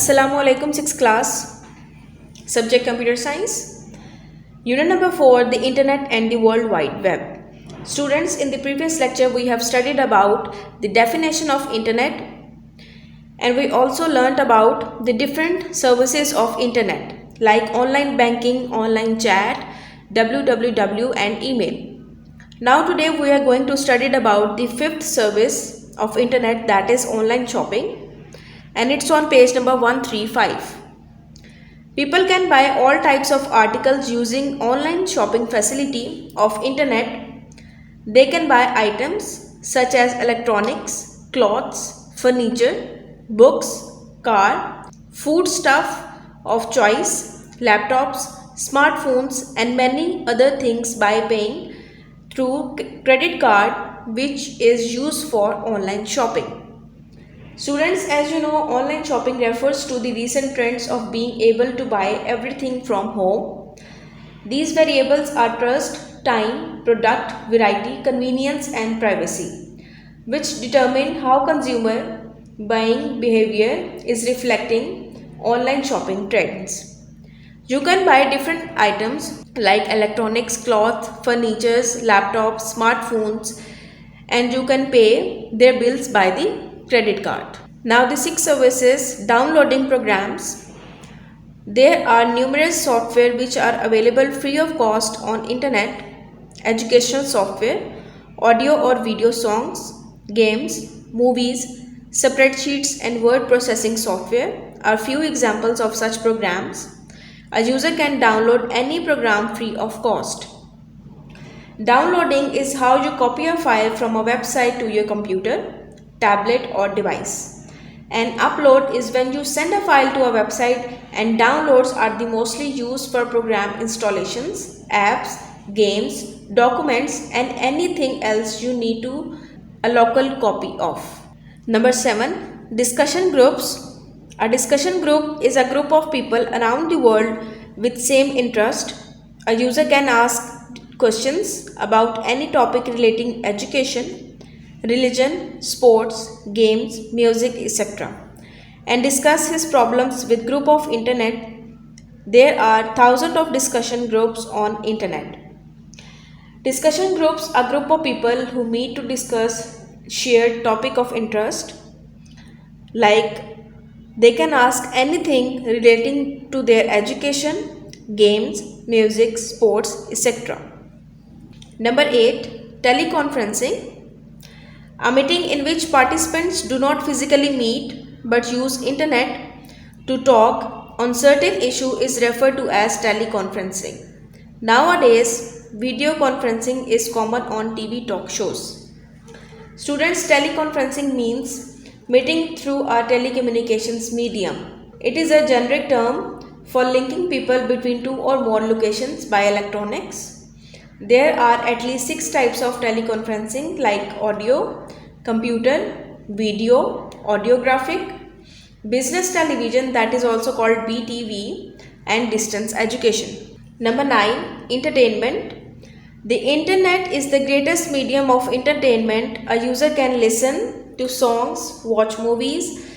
Assalamu alaikum, 6th class, subject computer science. Unit number 4, the internet and the world wide web. Students, in the previous lecture we have studied about the definition of internet, and we also learnt about the different services of internet like online banking, online chat, www and email. Now today we are going to study about the fifth service of internet, that is online shopping, and it's on page number 135. People can buy all types of articles using online shopping facility of internet. They can buy items such as electronics, clothes, furniture, books, car, food stuff of choice, laptops, smartphones and many other things by paying through credit card, which is used for online shopping. Students, as you know, online shopping refers to the recent trends of being able to buy everything from home. These variables are trust, time, product, variety, convenience and privacy, which determine how consumer buying behavior is reflecting online shopping trends. You can buy different items like electronics, cloth, furniture, laptops, smartphones, and you can pay their bills by the credit card. Now the 6 services: downloading programs. There are numerous software which are available free of cost on internet. Educational software, audio or video songs, games, movies, spreadsheets and word processing software are few examples of such programs. A user can download any program free of cost. Downloading is how you copy a file from a website to your computer, tablet or device. And upload is when you send a file to a website, and downloads are the mostly used for program installations, apps, games, documents and anything else you need to a local copy of. Number 7, discussion groups. A discussion group is a group of people around the world with same interest. A user can ask questions about any topic relating education, religion, sports, games, music, etc. and discuss his problems with group of internet. There are thousands of discussion groups on internet. Discussion groups are group of people who meet to discuss shared topic of interest, like they can ask anything relating to their education, games, music, sports, etc. Number 8, teleconferencing. A meeting in which participants do not physically meet but use internet to talk on certain issue is referred to as teleconferencing. Nowadays, video conferencing is common on TV talk shows. Students, teleconferencing means meeting through a telecommunications medium. It is a generic term for linking people between two or more locations by electronics. There are at least 6 types of teleconferencing like audio, computer, video, audiographic, business television, that is also called BTV, and distance education. Number 9, entertainment. The internet is the greatest medium of entertainment. A user can listen to songs, watch movies,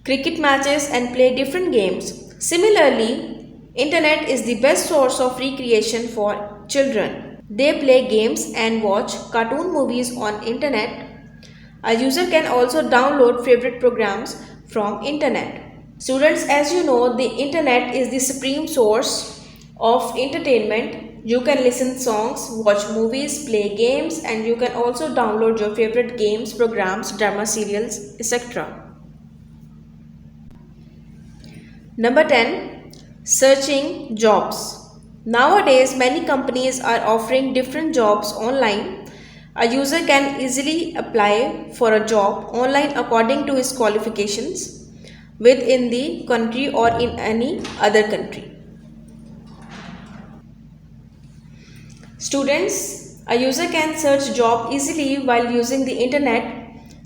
cricket matches and play different games. Similarly, internet is the best source of recreation for children. They play games and watch cartoon movies on internet. A user can also download favorite programs from internet. Students, as you know, the internet is the supreme source of entertainment. You can listen songs, watch movies, play games, and you can also download your favorite games, programs, drama serials, etc. Number 10, searching jobs. Nowadays, many companies are offering different jobs online. A user can easily apply for a job online according to his qualifications within the country or in any other country. Students, a user can search job easily while using the internet.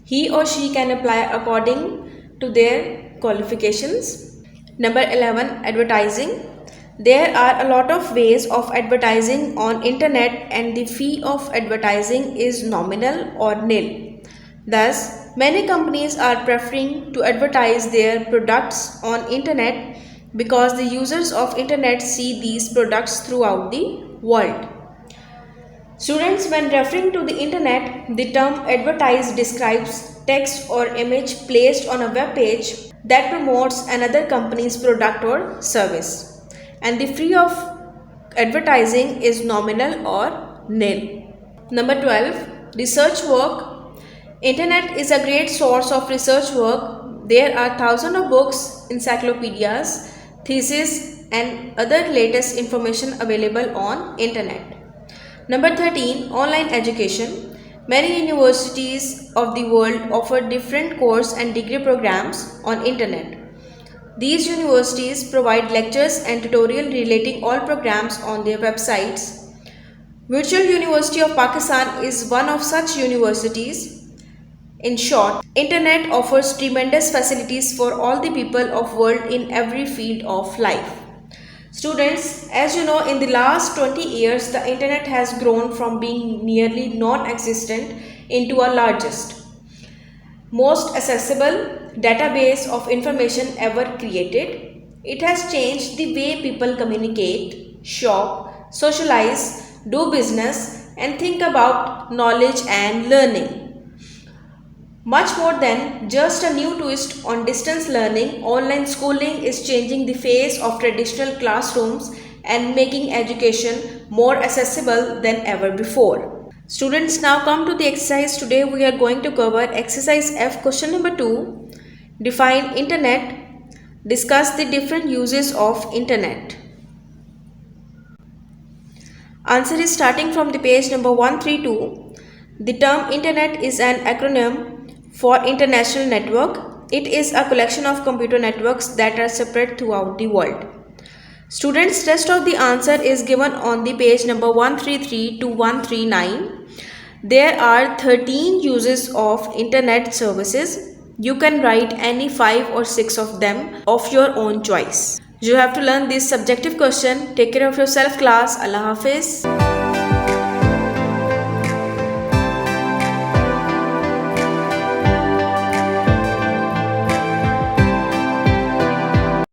He or she can apply according to their qualifications. Number 11, advertising. There are a lot of ways of advertising on internet, and the fee of advertising is nominal or nil. Thus, Many companies are preferring to advertise their products on internet because the users of internet see these products throughout the world. Students, when referring to the internet, the term advertise describes text or image placed on a web page that promotes another company's product or service. And the fee of advertising is nominal or nil. Number 12, research work. Internet is a great source of research work. There are thousands of books, encyclopedias, theses and other latest information available on internet. Number 13, online education. Many universities of the world offer different course and degree programs on internet. These universities provide lectures and tutorial relating all programs on their websites. Virtual University of Pakistan is one of such universities. In short, internet offers tremendous facilities for all the people of world in every field of life. Students, as you know, in the last 20 years, the internet has grown from being nearly non-existent into a largest, most accessible database of information ever created. It has changed the way people communicate, shop, socialize, do business, and think about knowledge and learning. Much more than just a new twist on distance learning, online schooling is changing the face of traditional classrooms and making education more accessible than ever before. Students, now come to the exercise. Today we are going to cover exercise F, question number 2. Define internet. Discuss the different uses of internet. Answer is starting from the page number 132. The term internet is an acronym for international network. It is a collection of computer networks that are spread throughout the world. Students, rest of the answer is given on the page number 133 to 139. There are 13 uses of internet services. You can write any 5 or 6 of them of your own choice. You have to learn this subjective question. Take care of yourself, class. Allah Hafiz.